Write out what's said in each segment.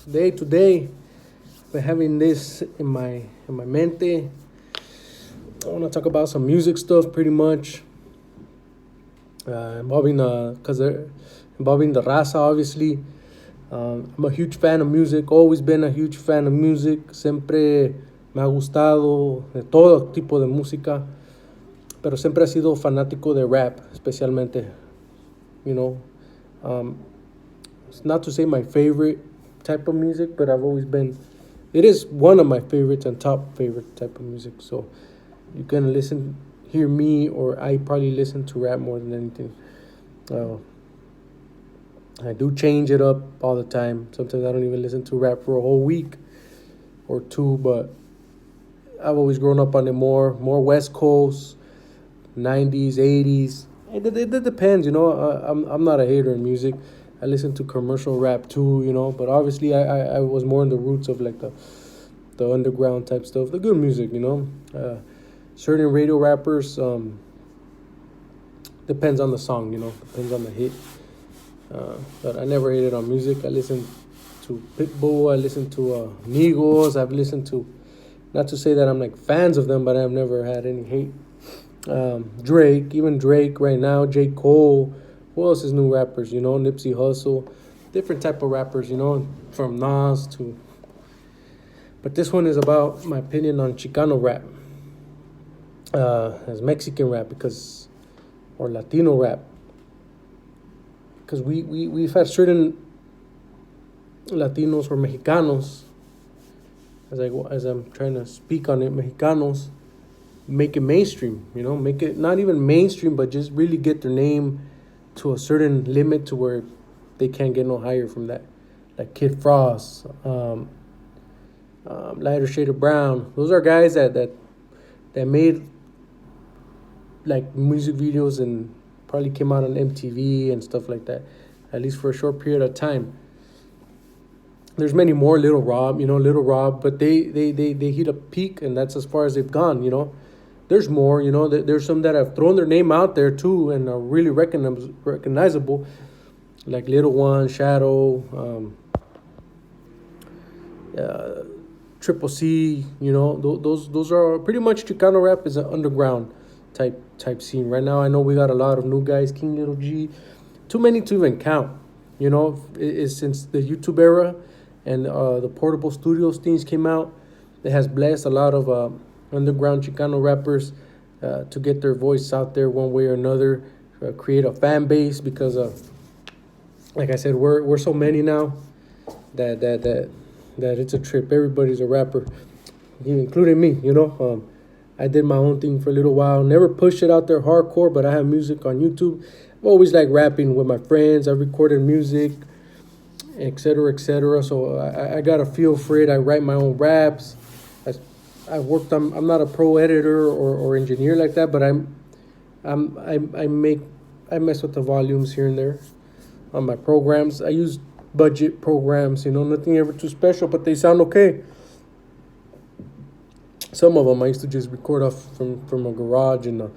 day to day, been having this in my mente. I want to talk about some music stuff, pretty much, involving involving the raza, obviously. I'm a huge fan of music. Always been a huge fan of music. Siempre me ha gustado de todo tipo de música, pero siempre he sido fanático de rap, especialmente. You know, um, it's not to say my favorite type of music, but I've always been. It is one of my favorites and top favorite type of music. So you can hear me, or I probably listen to rap more than anything. Uh, I do change it up all the time. Sometimes I don't even listen to rap for a whole week or two, but I've always grown up on it more West Coast, 90s, 80s. It depends, you know. I'm not a hater in music. I listen to commercial rap too, you know. But obviously, I was more in the roots of like the underground type stuff, the good music, you know. Certain radio rappers, depends on the song, you know, depends on the hit. But I never hated on music. I listen to Pitbull. I listen to Migos. I've listened to, not to say that I'm like fans of them, but I've never had any hate. Drake, even Drake right now, J. Cole. Who else is new rappers? You know, Nipsey Hussle, different type of rappers. You know, from Nas to. But this one is about my opinion on Chicano rap, as Mexican rap or Latino rap, because we've had certain Latinos or Mexicanos, as I'm trying to speak on it, Mexicanos make it mainstream, you know, make it not even mainstream, but just really get their name to a certain limit to where they can't get no higher from that. Like Kid Frost, Lighter Shade of Brown. Those are guys that made like music videos and probably came out on MTV and stuff like that, at least for a short period of time. There's many more, Little Rob, but they hit a peak, and that's as far as they've gone, you know. There's more, you know. There's some that have thrown their name out there too and are really recognizable, like Little One, Shadow, Triple C. You know, those are pretty much Chicano rap is an underground type scene right now. I know we got a lot of new guys, King Little G, too many to even count. You know, it's since the YouTube era and the portable studios things came out, it has blessed a lot of underground Chicano rappers to get their voice out there one way or another, create a fan base because like I said, we're so many now that it's a trip. Everybody's a rapper, including me. You know, I did my own thing for a little while. Never pushed it out there hardcore, but I have music on YouTube. I've always liked rapping with my friends. I recorded music, etc., etc. So I got a feel for it. I write my own raps. I worked on. I'm not a pro editor or engineer like that, but I mess with the volumes here and there on my programs. I use budget programs, you know, nothing ever too special, but they sound okay. Some of them I used to just record off from a garage and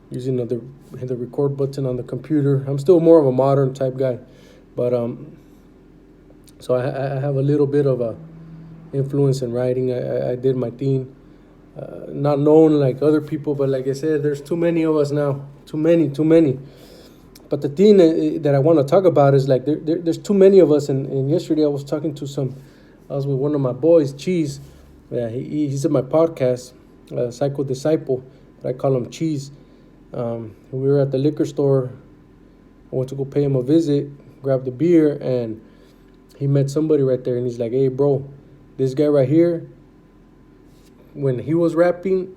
using the record button on the computer. I'm still more of a modern type guy, but so I have a little bit of a influence in writing. I did my thing, not known like other people, but like I said, there's too many of us now, too many. But the thing that I want to talk about is like there's too many of us. And yesterday I was with one of my boys, Cheese. Yeah, he's in my podcast, Psycho Disciple, but I call him Cheese. We were at the liquor store. I went to go pay him a visit, grabbed a beer, and he met somebody right there. And he's like, "Hey, bro, this guy right here, when he was rapping,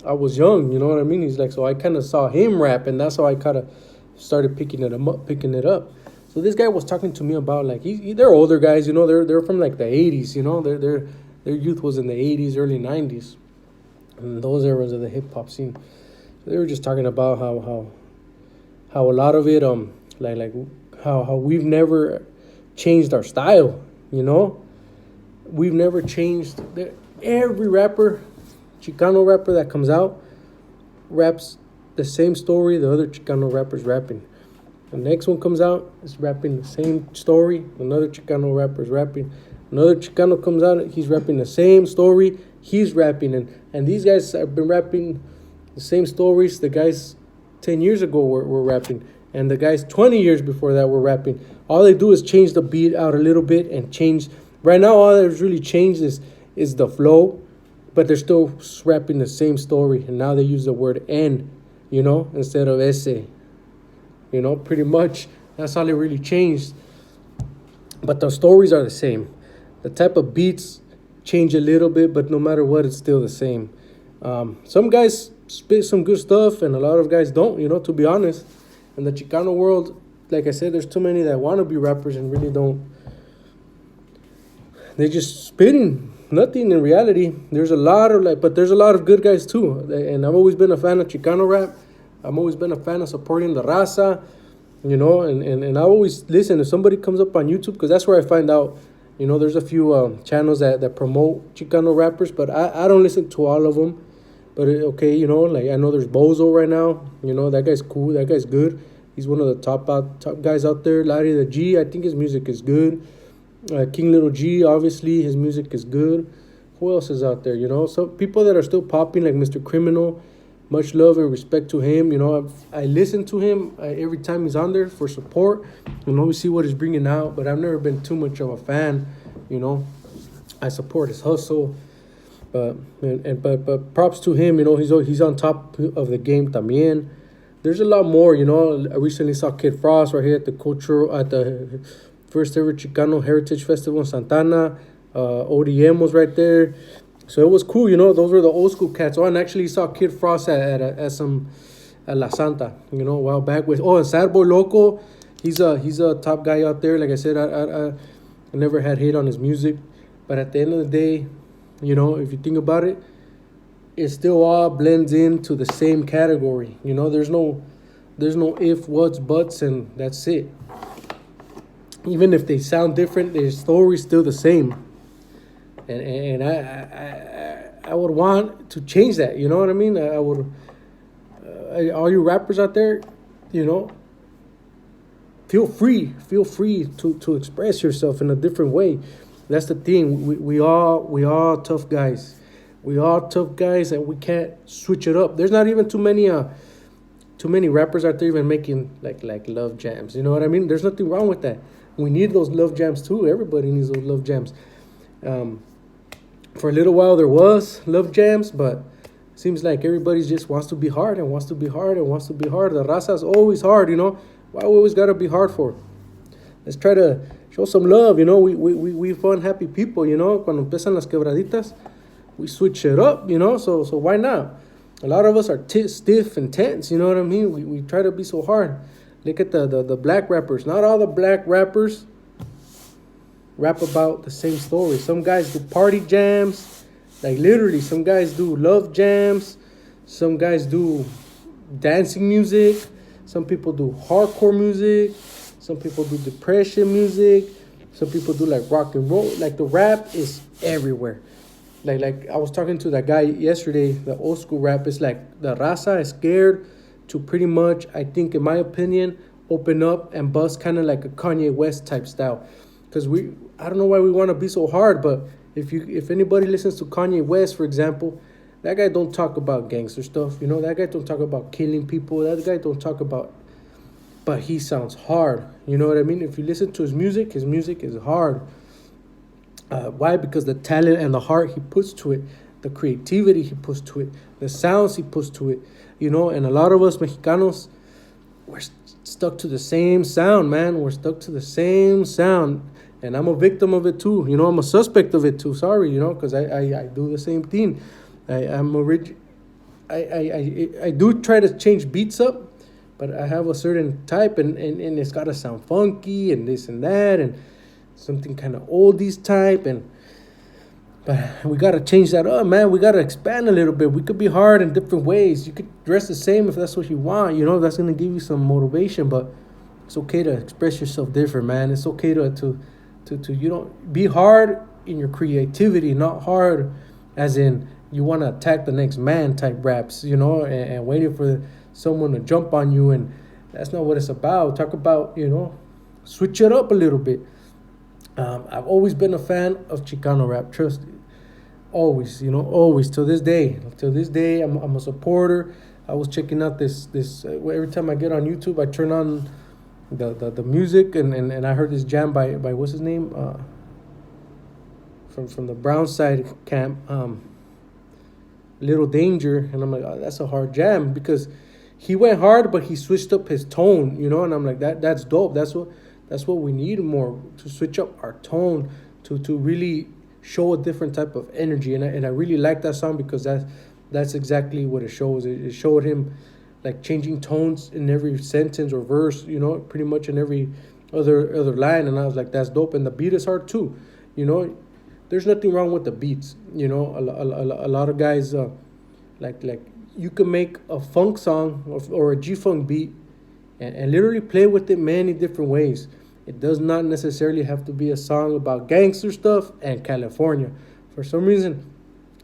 I was young, you know what I mean?" He's like, so I kind of saw him rap, and that's how I kind of started picking it up. So this guy was talking to me about like they're older guys, you know, they're from like the 80s, you know, their youth was in the 80s, early 90s, and those eras of the hip hop scene. So they were just talking about how a lot of it like how we've never changed our style, you know. We've never changed. Every rapper, Chicano rapper that comes out, raps the same story the other Chicano rappers rapping. The next one comes out, it's rapping the same story. Another Chicano rapper is rapping. Another Chicano comes out, he's rapping the same story. He's rapping, and these guys have been rapping the same stories. The guys 10 years ago were rapping, and the guys 20 years before that were rapping. All they do is change the beat out a little bit and change. Right now, all that's really changed is the flow, but they're still rapping the same story. And now they use the word en, instead of ese. Pretty much that's all it really changed. But the stories are the same. The type of beats change a little bit, but no matter what, it's still the same. Some guys spit some good stuff, and a lot of guys don't, to be honest. In the Chicano world, like I said, there's too many that want to be rappers and really don't. They just spitting nothing in reality. There's a lot of good guys too. And I've always been a fan of Chicano rap. I've always been a fan of supporting the raza, and I always listen if somebody comes up on YouTube, because that's where I find out. There's a few channels that promote Chicano rappers, but I don't listen to all of them. But okay, like I know there's Bozo right now. That guy's cool. That guy's good. He's one of the top guys out there. Larry the G, I think his music is good. King Little G, obviously, his music is good. Who else is out there? Some people that are still popping, like Mr. Criminal. Much love and respect to him. I listen to him every time he's on there for support. We see what he's bringing out, but I've never been too much of a fan. I support his hustle, but props to him. He's on top of the game también. There's a lot more. I recently saw Kid Frost right here at the first ever Chicano Heritage Festival in Santana. ODM was right there. So it was cool, those were the old school cats. Oh, and actually saw Kid Frost at La Santa, a while back with. Oh, and Sad Boy Loco, he's a top guy out there. Like I said, I never had hate on his music, but at the end of the day, if you think about it, it still all blends into the same category. There's no if, whats, buts, and that's it. Even if they sound different, their story's still the same. And I would want to change that. You know what I mean? I would. All you rappers out there, feel free to express yourself in a different way. That's the thing. We all tough guys. We all tough guys, and we can't switch it up. There's not even too many rappers out there even making like love jams. You know what I mean? There's nothing wrong with that. We need those love jams too. Everybody needs those love jams. For a little while there was love jams, but it seems like everybody just wants to be hard and wants to be hard and wants to be hard. The raza's always hard, Why we always gotta be hard for? Let's try to show some love, We fun, happy people, Cuando empiezan las quebraditas, we switch it up, So why not? A lot of us are stiff and tense, you know what I mean? We try to be so hard. Look at the black rappers. Not all the black rappers rap about the same story. Some guys do party jams, like literally. Some guys do love jams. Some guys do dancing music. Some people do hardcore music. Some people do depression music. Some people do like rock and roll. Like the rap is everywhere. Like I was talking to that guy yesterday. The old school rap is like the raza is scared to pretty much, I think, in my opinion, open up and bust kind of like a Kanye West type style. Because I don't know why we want to be so hard, but if anybody listens to Kanye West, for example, that guy don't talk about gangster stuff. That guy don't talk about killing people. That guy don't talk about, but he sounds hard. You know what I mean? If you listen to his music is hard. Why? Because the talent and the heart he puts to it, the creativity he puts to it, the sounds he puts to it, and a lot of us Mexicanos, we're stuck to the same sound, man. We're stuck to the same sound. And I'm a victim of it too. I'm a suspect of it too. Sorry, because I do the same thing. I do try to change beats up, but I have a certain type, and it's got to sound funky and this and that and something kind of oldies type. But we got to change that up, man. We got to expand a little bit. We could be hard in different ways. You could dress the same if that's what you want. That's going to give you some motivation, but it's okay to express yourself different, man. It's okay to be hard in your creativity, not hard as in you want to attack the next man type raps, and waiting for someone to jump on you and That's not what it's about. Talk about, switch it up a little bit. I've always been a fan of Chicano rap. Trust, always, always till this day. Till this day, I'm a supporter. I was checking out this every time I get on YouTube, I turn on the music, and I heard this jam by what's his name, from the Brown side camp, Little Danger, and I'm like, oh, that's a hard jam because he went hard, but he switched up his tone, and I'm like, that's dope. That's what we need more, to switch up our tone, to really show a different type of energy, and I really like that song because that's exactly what it shows. It showed him like changing tones in every sentence or verse, pretty much in every other line, and I was like, that's dope, and the beat is hard too, There's nothing wrong with the beats, A lot of guys like you can make a funk song or a G-funk beat and literally play with it many different ways. It does not necessarily have to be a song about gangster stuff and California. For some reason,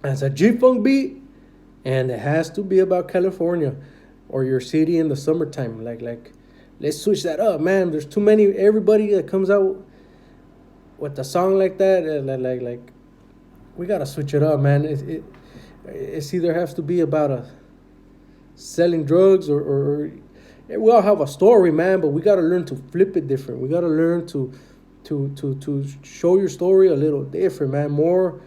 it's a G-funk beat, and it has to be about California or your city in the summertime. Like, let's switch that up, man. There's too many. Everybody that comes out with a song like that, like we gotta switch it up, man. It's either has to be about selling drugs or we all have a story, man, but we gotta learn to flip it different. We gotta learn to show your story a little different, man. More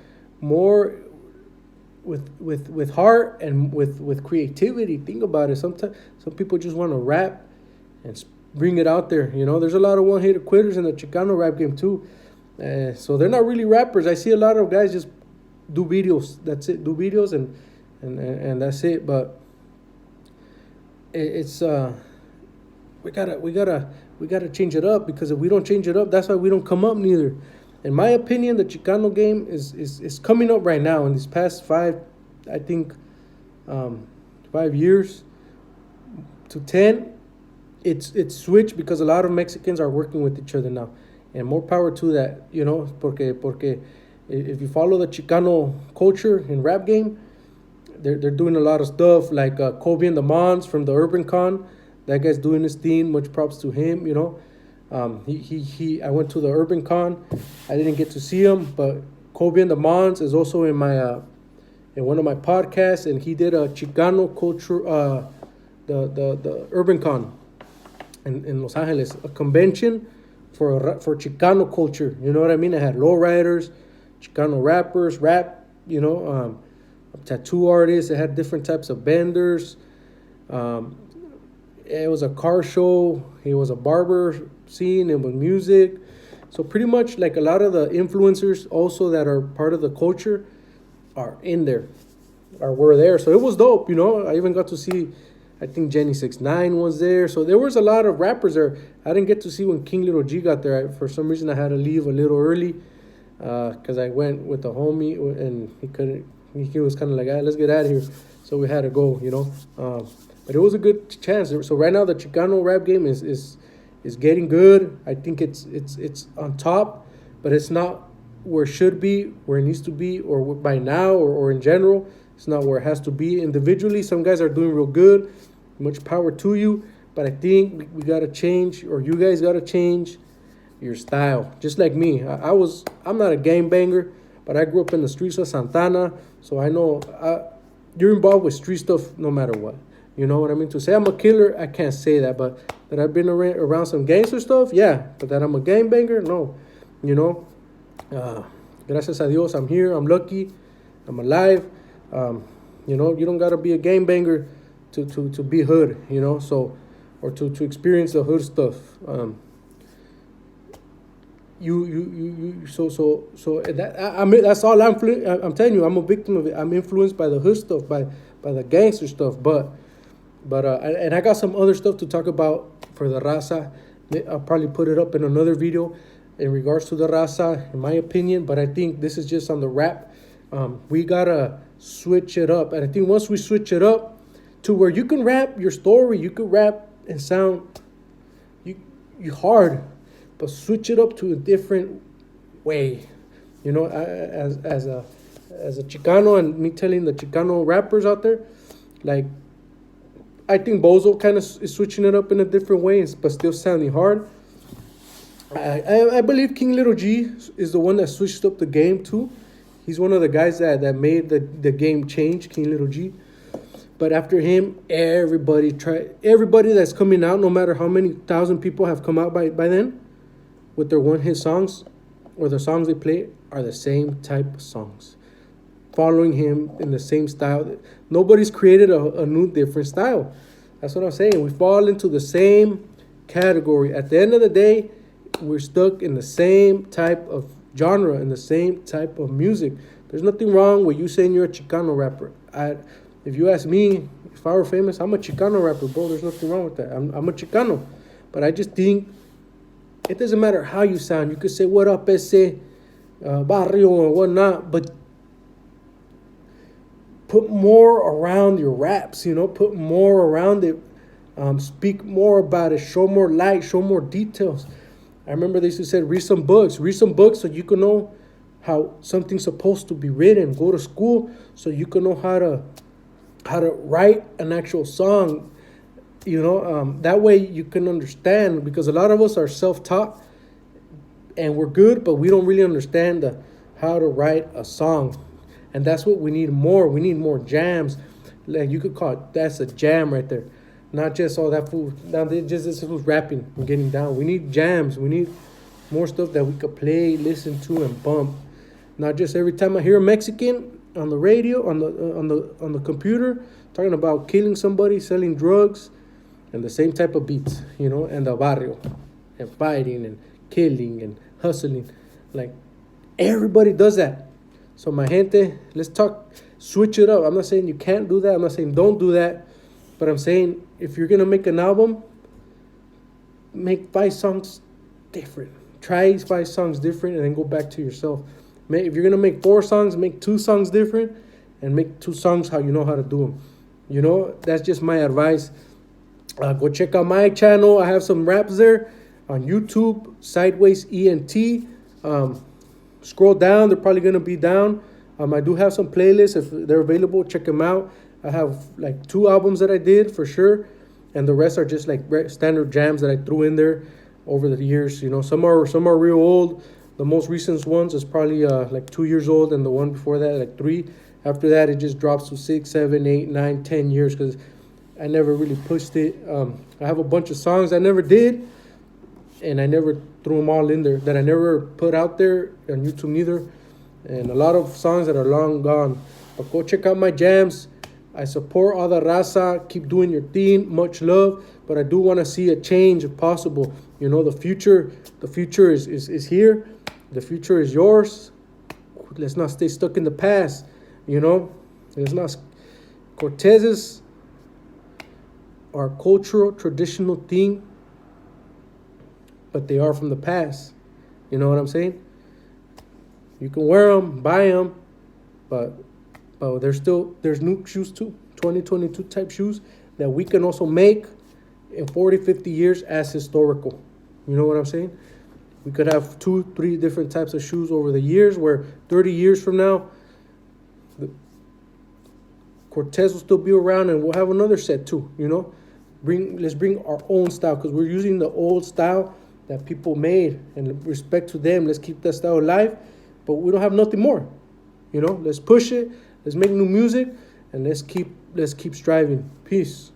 with heart and with creativity. Think about it. Sometimes some people just want to rap and bring it out there. There's a lot of one-hit quitters in the Chicano rap game too. So they're not really rappers. I see a lot of guys just do videos. That's it. Do videos and that's it. But it's we gotta change it up, because if we don't change it up, that's why we don't come up neither. In my opinion, the Chicano game is coming up right now. In these past 5 years to 10, it's switched because a lot of Mexicans are working with each other now, and more power to that. Porque if you follow the Chicano culture in rap game, they're doing a lot of stuff like Kobe and the Mons from the Urban Con. That guy's doing his thing. Much props to him. I went to the Urban Con. I didn't get to see him, but Kobe and the Mons is also in my in one of my podcasts, and he did a Chicano culture, the Urban Con in Los Angeles, a convention for Chicano culture. You know what I mean? I had lowriders, Chicano rappers, rap, tattoo artists. It had different types of vendors. It was a car show. It was a barber scene. It was music. So pretty much like a lot of the influencers also that are part of the culture are in there, or were there. So it was dope, I even got to see, I think Jenny 6ix9ine was there. So there was a lot of rappers there. I didn't get to see when King Little G got there. For some reason, I had to leave a little early because I went with the homie and he couldn't. He was kind of like, let's get out of here. So we had to go, But it was a good chance. So right now the Chicano rap game is getting good. I think it's on top, but it's not where it should be, where it needs to be, or by now, or in general. It's not where it has to be. Individually, some guys are doing real good. Much power to you. But I think we got to change, or you guys got to change your style. Just like me. I'm not a gangbanger, but I grew up in the streets of Santana. So I know you're involved with street stuff no matter what. You know what I mean? To say I'm a killer, I can't say that. But that I've been around some gangster stuff, yeah. But that I'm a gangbanger, no. Gracias a Dios, I'm here. I'm lucky. I'm alive. You don't got to be a gangbanger to be hood, So, or to experience the hood stuff. That's all I'm telling you. I'm a victim of it. I'm influenced by the hood stuff, by the gangster stuff. But I got some other stuff to talk about for the raza. I'll probably put it up in another video in regards to the raza, in my opinion. But I think this is just on the rap. We gotta switch it up, and I think once we switch it up to where you can rap your story, you can rap and sound you hard, but switch it up to a different way. As a Chicano, and me telling the Chicano rappers out there, like, I think Bozo kind of is switching it up in a different way, but still sounding hard. I believe King Little G is the one that switched up the game too. He's one of the guys that made the game change, King Little G. But after him, everybody that's coming out, no matter how many thousand people have come out by then, with their one hit songs or the songs they play are the same type of songs, following him in the same style. Nobody's created a new different style. That's what I'm saying. We fall into the same category. At the end of the day, we're stuck in the same type of genre, in the same type of music. There's nothing wrong with you saying you're a Chicano rapper. If you ask me, if I were famous, I'm a Chicano rapper, bro. There's nothing wrong with that. I'm a Chicano. But I just think it doesn't matter how you sound. You could say, what up, ese, barrio, or whatnot, but put more around your raps, put more around it. Speak more about it. Show more light. Show more details. I remember they used to say, read some books so you can know how something's supposed to be written. Go to school so you can know how to write an actual song. That way you can understand, because a lot of us are self-taught and we're good, but we don't really understand how to write a song. And that's what we need more. We need more jams. Like you could call it, that's a jam right there. Not just all that fool. Now this fool's rapping and getting down. We need jams. We need more stuff that we could play, listen to, and bump. Not just every time I hear a Mexican on the radio, on the computer, talking about killing somebody, selling drugs, and the same type of beats, and the barrio, and fighting and killing and hustling. Like everybody does that. So my gente, let's switch it up. I'm not saying you can't do that. I'm not saying don't do that. But I'm saying if you're going to make an album, make 5 songs different. Try 5 songs different and then go back to yourself. If you're going to make 4 songs, make 2 songs different and make 2 songs how you know how to do them. That's just my advice. Go check out my channel. I have some raps there on YouTube, Sideways ENT. Scroll down. They're probably going to be down. I do have some playlists. If they're available, check them out. I have like 2 albums that I did for sure. And the rest are just like standard jams that I threw in there over the years. Some are real old. The most recent ones is probably like 2 years old. And the one before that, like 3. After that, it just drops to 6, 7, 8, 9, 10 years. Because I never really pushed it. I have a bunch of songs I never did. And I never threw them all in there. That I never put out there on YouTube neither. And a lot of songs that are long gone. But go check out my jams. I support all the raza. Keep doing your thing. Much love. But I do want to see a change if possible. The future is here. The future is yours. Let's not stay stuck in the past. Let's not. Cortezes are a cultural, traditional thing. But they are from the past. You know what I'm saying? You can wear them, buy them, but there's new shoes too, 2022 type shoes that we can also make in 40, 50 years as historical. You know what I'm saying? We could have 2, 3 different types of shoes over the years, where 30 years from now, the Cortez will still be around and we'll have another set too, Let's bring our own style, because we're using the old style that people made, and respect to them. Let's keep that style alive, but we don't have nothing more. Let's push it. Let's make new music, and let's keep striving. Peace.